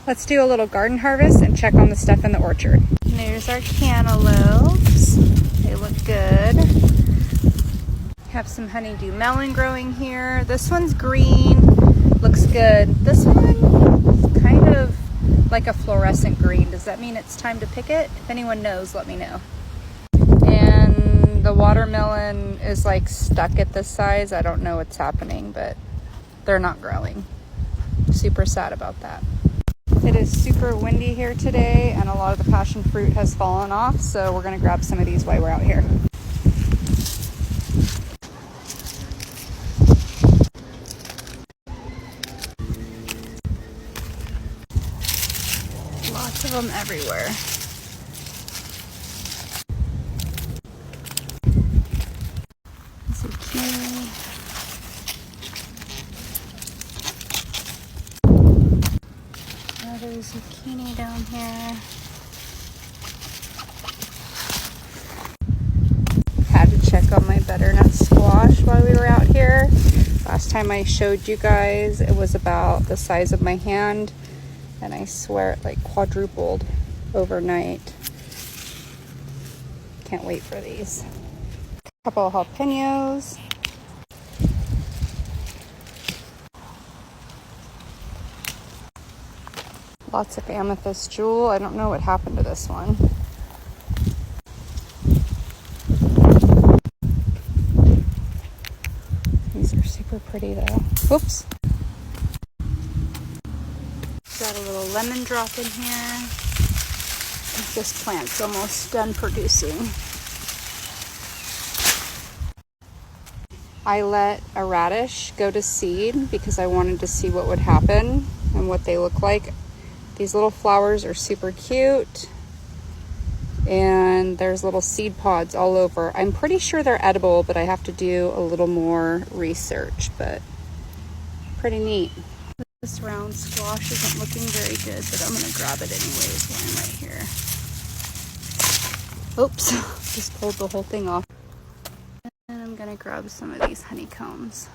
Let's do a little garden harvest and check on the stuff in the orchard. There's our cantaloupes. They look good. Have some honeydew melon growing here. This one's green, looks good. This one is kind of like a fluorescent green. Does that mean it's time to pick it? If anyone knows, let me know. And the watermelon is like stuck at this size. I don't know what's happening, but they're not growing. Super sad about that. It is super windy here today and a lot of the passion fruit has fallen off, so we're gonna grab some of these while we're out here. Lots of them everywhere. Zucchini. Another zucchini down here. Had to check on my butternut squash while we were out here. Last time I showed you guys, it was about the size of my hand. And I swear it like quadrupled overnight. Can't wait for these. A couple of jalapenos. Lots of amethyst jewel. I don't know what happened to this one. These are super pretty though. Whoops. Got a little lemon drop in here. This plant's almost done producing. I let a radish go to seed because I wanted to see what would happen and what they look like. These little flowers are super cute. And there's little seed pods all over. I'm pretty sure they're edible, but I have to do a little more research, but pretty neat. This round squash isn't looking very good, but I'm gonna grab it anyways while I'm right here. Oops, just pulled the whole thing off. And I'm gonna grab some of these honeycombs.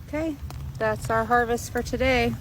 Okay, that's our harvest for today.